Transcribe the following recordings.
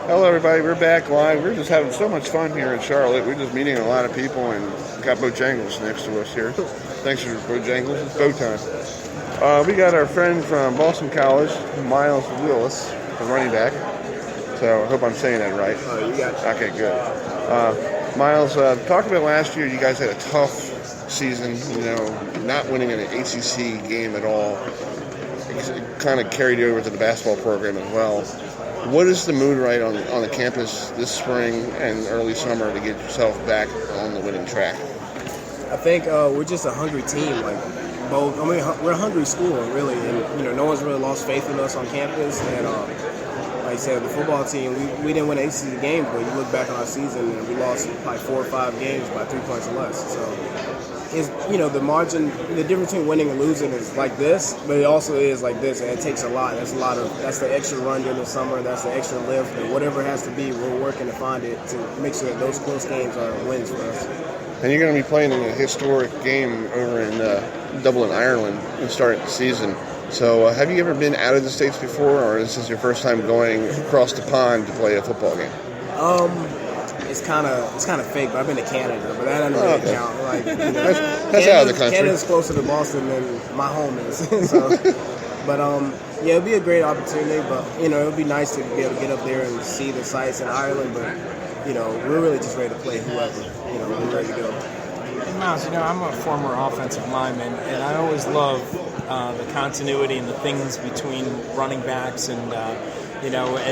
Hello, everybody. We're back live. We're just having so much fun here in Charlotte. We're just meeting a lot of people and got Bojangles next to us here. Thanks for Bojangles. It's bow time. We got our friend from Boston College, Miles Willis, the running back. So I hope I'm saying that right. Oh, you got it. Okay, good. Miles, talk about last year. You guys had a tough season, not winning an ACC game at all. It kind of carried you over to the basketball program as well. What is the mood right on the campus this spring and early summer to get yourself back on the winning track? I think we're just a hungry team. We're a hungry school, really, and no one's really lost faith in us on campus. And like I said, the football team, we didn't win an ACC game, but you look back on our season and we lost probably 4 or 5 games by 3 points or less. So is the margin, the difference between winning and losing is like this, but it also is like this, and it takes a lot. That's the extra run during the summer, that's the extra lift, and whatever it has to be, we're working to find it to make sure that those close games are wins for us. And you're going to be playing in a historic game over in Dublin, Ireland, to start the season. So have you ever been out of the States before, or is this your first time going across the pond to play a football game? It's kind of fake, but I've been to Canada, but that doesn't really count. That's out of the country. Canada's closer to Boston than my home is. So, but it'll be a great opportunity. But it'll be nice to be able to get up there and see the sights in Ireland. But we're really just ready to play whoever. We're ready to go. And Miles, I'm a former offensive lineman, and I always love the continuity and the things between running backs and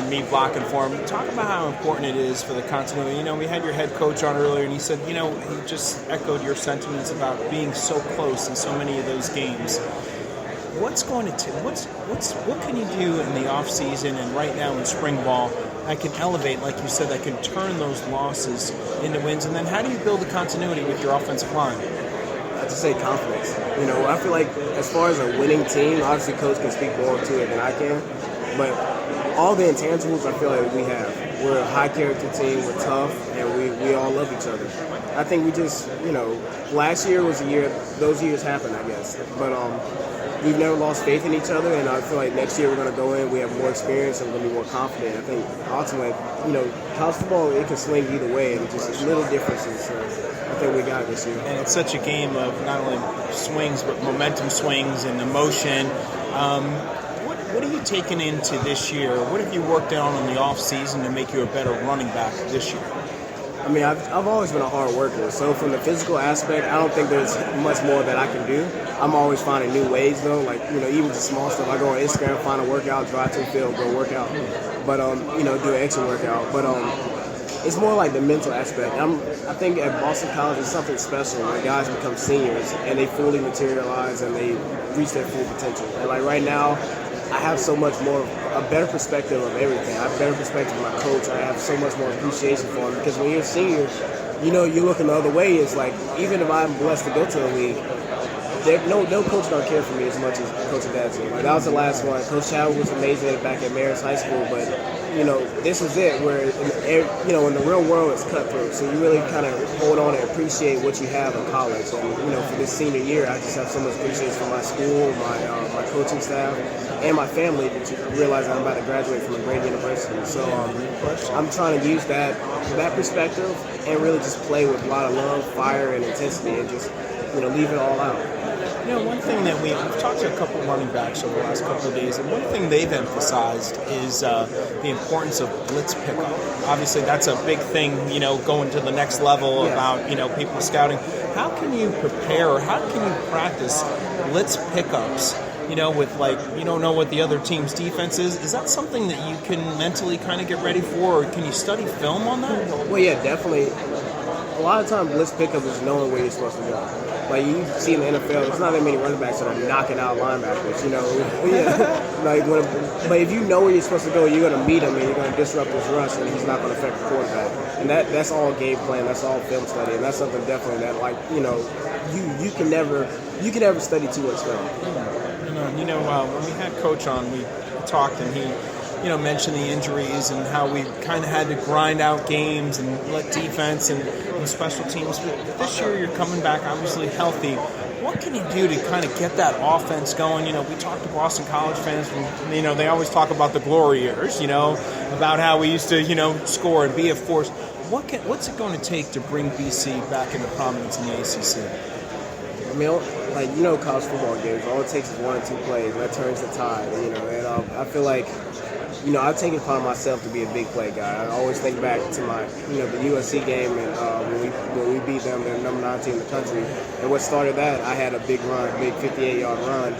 me blocking for him. Talk about how important it is for the continuity. We had your head coach on earlier, and he said, he just echoed your sentiments about being so close in so many of those games. What can you do in the off season and right now in spring ball that can elevate, like you said, that can turn those losses into wins? And then how do you build the continuity with your offensive line? I just say confidence. I feel like as far as a winning team, obviously coach can speak more to it than I can, but all the intangibles I feel like we have. We're a high character team, we're tough, and we all love each other. I think we just, last year was a year, those years happened, I guess. But we've never lost faith in each other, and I feel like next year we're going to go in, we have more experience, and we're going to be more confident. I think ultimately, college football, it can swing either way, and just little differences. So I think we got it this year. And it's such a game of not only swings, but momentum swings and emotion. What are you taking into this year? What have you worked on in the off season to make you a better running back this year? I mean, I've always been a hard worker. So from the physical aspect, I don't think there's much more that I can do. I'm always finding new ways, though. Like, even just small stuff. I go on Instagram, find a workout, drive to the field, go work out. But, do an extra workout. But it's more like the mental aspect. I think at Boston College, it's something special when guys become seniors and they fully materialize and they reach their full potential. And, like, right now, I have so much more, a better perspective of everything. I have a better perspective of my coach. I have so much more appreciation for him because when you're a senior, you're looking the other way. It's like, even if I'm blessed to go to the league, no coach don't care for me as much as Coach Dadson. Like, that was the last one. Coach Chadwick was amazing back at Marist High School, but this is it where in the real world it's cutthroat. So you really kind of hold on and appreciate what you have in college. And for this senior year, I just have so much appreciation for my school, my coaching staff, and my family to realize I'm about to graduate from a great university. So I'm trying to use that perspective and really just play with a lot of love, fire, and intensity, and just leave it all out. One thing that we've talked to a couple of running backs over the last couple of days, and one thing they've emphasized is the importance of blitz pickup. Obviously, that's a big thing, going to the next level about, people scouting. How can you prepare, or how can you practice blitz pickups, with you don't know what the other team's defense is? Is that something that you can mentally kind of get ready for, or can you study film on that? Well, yeah, definitely. A lot of times, blitz pickup is knowing where you're supposed to go. Like, you see in the NFL, there's not that many running backs that are knocking out linebackers, but if you know where you're supposed to go, you're going to meet him and you're going to disrupt his rush, and he's not going to affect the quarterback. And that's all game plan, that's all film study, and that's something definitely that, you can never study too much film. When we had Coach on, we talked, and he mentioned the injuries and how we kind of had to grind out games and let defense and special teams. But this year you're coming back obviously healthy. What what can you do to kind of get that offense going? We talk to Boston College fans, and, they always talk about the glory years, about how we used to, score and be a force. What's it going to take to bring BC back into prominence in the ACC? I mean, college football games, all it takes is 1 or 2 plays, and that turns the tide, and I feel like, I've taken it upon myself to be a big play guy. I always think back to my, the USC game, and when we beat them, they're the number 9 team in the country, and what started that, I had a big 58-yard run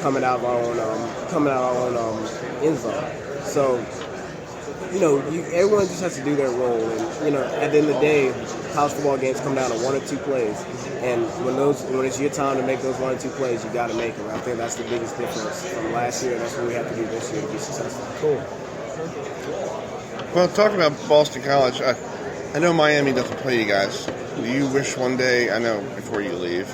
coming out of our own end zone. So, everyone just has to do their role, and at the end of the day, college football games come down to 1 or 2 plays, and when it's your time to make those 1 or 2 plays, you got to make them. I think that's the biggest difference from last year, and that's what we have to do this year to be successful. Cool. Well, talking about Boston College, I know Miami doesn't play you guys. Do you wish one day, I know before you leave,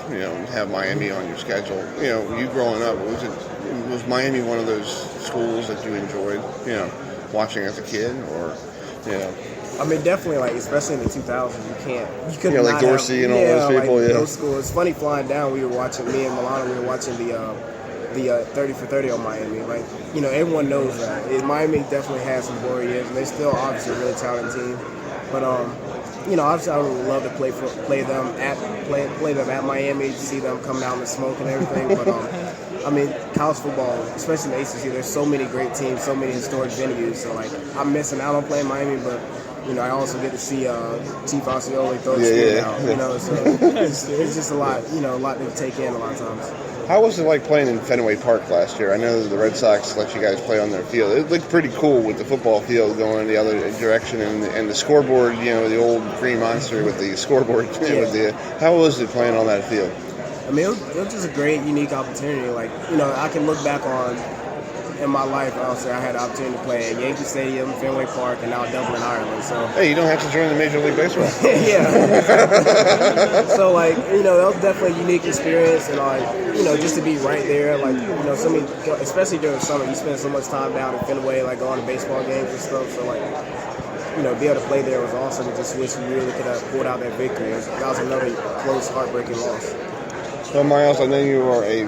have Miami on your schedule? You growing up, was Miami one of those schools that you enjoyed, watching as a kid, or, I mean, definitely, especially in the 2000s, you couldn't like Dorsey and all those people, those schools. It's funny flying down. Me and Milano, we were watching the 30 for 30 on Miami. Everyone knows that. Miami definitely has some glory years, and they're still obviously a really talented team. But obviously I would love to play them at Miami, see them come down and smoke and everything. But I mean, college football, especially in the ACC, there's so many great teams, so many historic venues. So I'm missing out on playing Miami, but I also get to see Chief Osceola throw the spoon out. So it's just a lot, a lot to take in a lot of times. How was it like playing in Fenway Park last year? I know the Red Sox let you guys play on their field. It looked pretty cool with the football field going in the other direction and the scoreboard, the old green monster with the scoreboard. How was it playing on that field? I mean, it was just a great, unique opportunity. I can look back on in my life, I'll say I had the opportunity to play at Yankee Stadium, Fenway Park, and now Dublin, Ireland. So hey, you don't have to join the Major League Baseball. Yeah. So that was definitely a unique experience, and just to be right there, so many, especially during the summer, you spend so much time down in Fenway, going to baseball games and stuff. So be able to play there was awesome. I just wish we really could have pulled out that victory. That was another close, heartbreaking loss. Well, Miles, I know you are a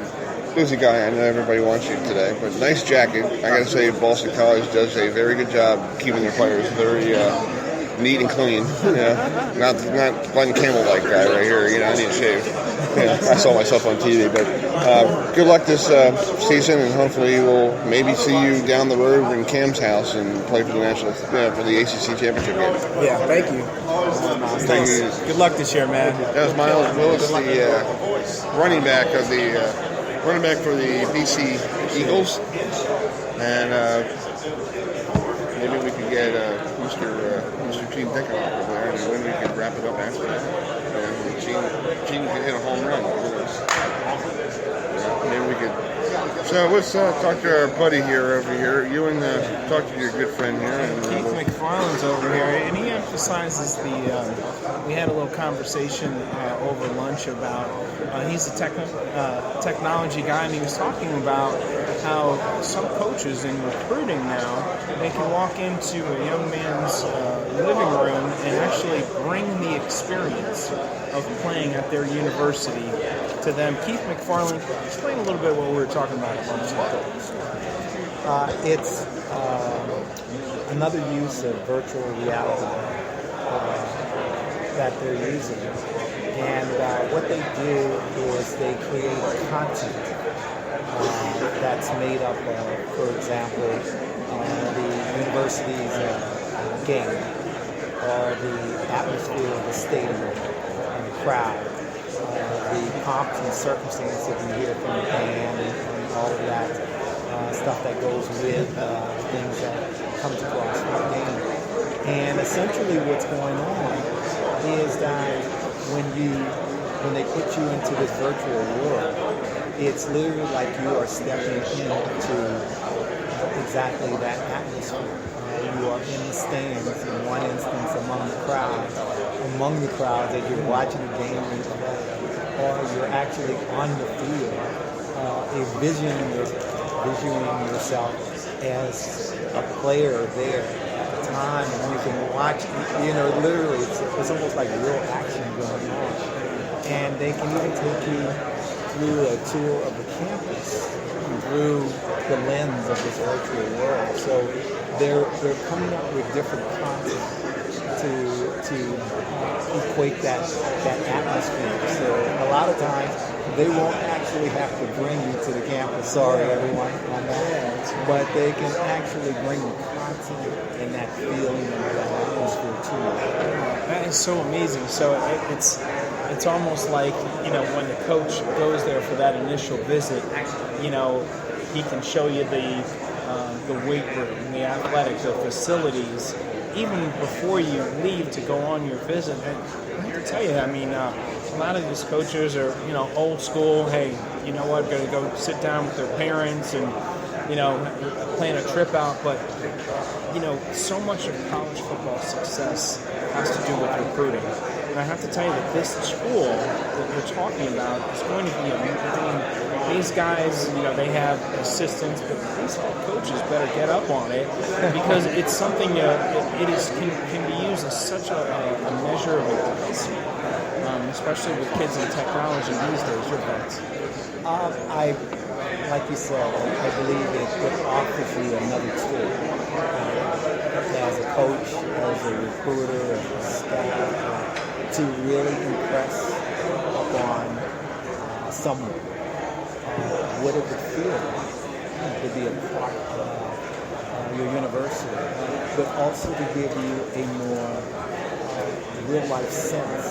busy guy. I know everybody wants you today, but nice jacket. I got to say, Boston College does a very good job keeping their players very neat and clean. Not Glenn Campbell-like guy right here. I need to shave. I saw myself on TV, but good luck this season, and hopefully we'll maybe see you down the road in Cam's house and play for the national for the ACC championship game. Yeah, thank you. Thanks. Good luck this year, man. That was Miles Willis, the running back for the BC Eagles, and maybe we could get Mr. Gene Dickon over there, and then we could wrap it up after that. And Gene could hit a home run. Maybe we could. So let's talk to our buddy over here. You and talk to your good friend here. And, Keith McFarland's over here, and he emphasizes we had a little conversation over lunch about he's a technology guy, and he was talking about how some coaches in recruiting now, they can walk into a young man's living room and actually bring the experience of playing at their university to them. Keith McFarland, explain a little bit what we were talking about at lunch. It's another use of virtual reality that they're using. And what they do is they create content that's made up of, for example, the university's game, or the atmosphere of the stadium and the crowd, the pomps and circumstances you hear from the band and all of that stuff that goes with things that comes across from the game. And essentially what's going on is that when they put you into this virtual world, it's literally like you are stepping into exactly that atmosphere. You are in the stands, in one instance among the crowds as you're watching the game replay, or you're actually on the field, envisioning yourself as a player there at the time, and you can watch, literally it's almost like real action going on. And they can even take you through a tour of the campus through the lens of this virtual world. So they're coming up with different content to equate that atmosphere. So a lot of times they won't actually have to bring you to the campus. Sorry, everyone, on that. But they can actually bring the content and that feeling and that atmosphere to you. That is so amazing. So it's almost like, when the coach goes there for that initial visit, he can show you the weight room, the athletic, the facilities, even before you leave to go on your visit. And I have to tell you, a lot of these coaches are, old school. Hey, you know what? Going to go sit down with their parents and, plan a trip out. But, so much of college football success has to do with recruiting. And I have to tell you that this school that we're talking about is going to be amazing. These guys, they have assistants, but these head coaches better get up on it because it's something can be used as such a measure of advancement, especially with kids in technology these days. Your thoughts? Like you said, I believe it offers you another tool. As a coach, as a recruiter, as a staff, to really impress upon someone what it would feel like to be a part of your university, but also to give you a more real-life sense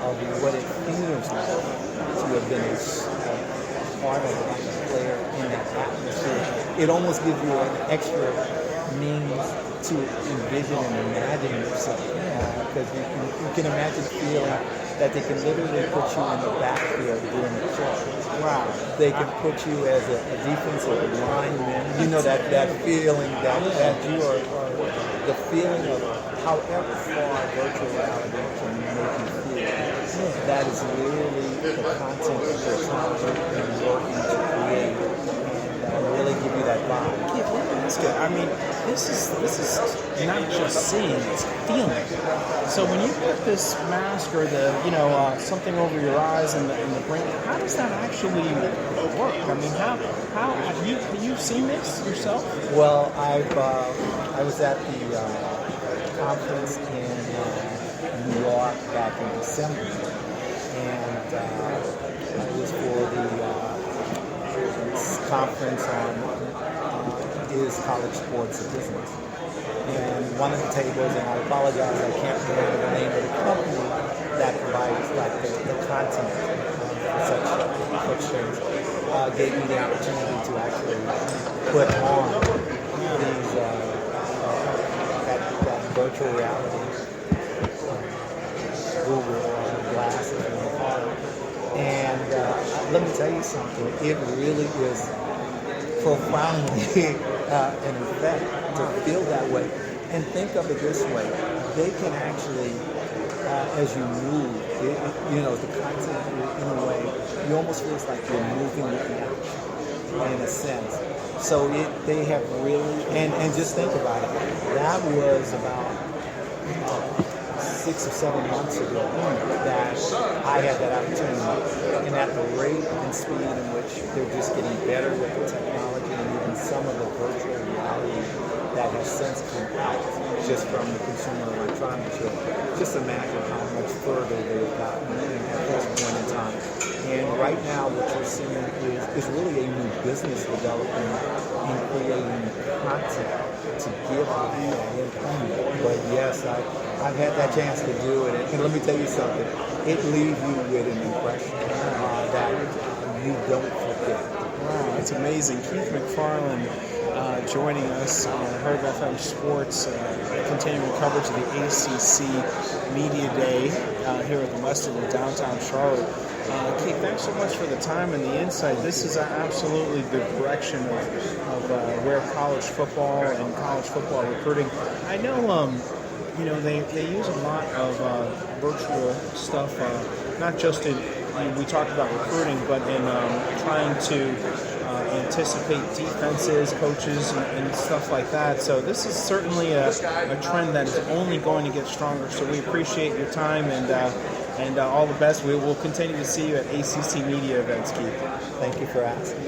of what it feels like to have been a part of it, like a player in that atmosphere. It almost gives you an extra means to envision and imagine yourself, because you can imagine feeling that they can literally put you in the backfield during the play. Wow. They can put you as a defensive lineman. That feeling that you are the feeling of however far virtual reality can make you feel. That is literally the content that they're trying and working to create and really give you that vibe. That's good. This is not just seeing, it's feeling. So when you put this mask or something over your eyes and the brain, how does that actually work? How have you seen this yourself? Well, I was at the conference in New York back in December, and it was for the conference on is college sports a business. And one of the tables, and I apologize, I can't remember the name of the company that provides the content for such things, gave me the opportunity to actually put on these that virtual reality Google glasses in the car. And let me tell you something, it really is profoundly an effect to feel that way. And think of it this way, they can actually, as you move, the content in a way, you almost feels like you're moving with the action in a sense. So they have really, and just think about it, that was about 6 or 7 months ago that I had that opportunity, and at the rate and speed in which they're just getting better with the technology and even some of the virtual reality that has since come out just from the Consumer Electronics Show. Just imagine how much further they've gotten at this point in time. And right now what you're seeing is really a new business developing in creating content to give people. But yes, I've had that chance to do it, and let me tell you something, it leaves you with an impression that you don't forget. Wow, that's amazing. Keith McFarland joining us on Herb FM Sports, continuing coverage of the ACC Media Day here at the Westin in downtown Charlotte. Keith, thanks so much for the time and the insight. This is absolutely the direction of where college football and college football recruiting. I know, they use a lot of virtual stuff, not just in, we talked about recruiting, but in trying to anticipate defenses, coaches, and stuff like that. So this is certainly a trend that is only going to get stronger. So we appreciate your time and all the best. We will continue to see you at ACC media events, Keith. Thank you for asking.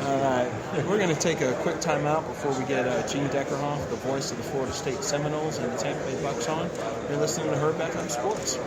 All right. We're going to take a quick timeout before we get Gene Deckerhoff, the voice of the Florida State Seminoles and the Tampa Bay Bucks on. You're listening to Herbeck on Sports.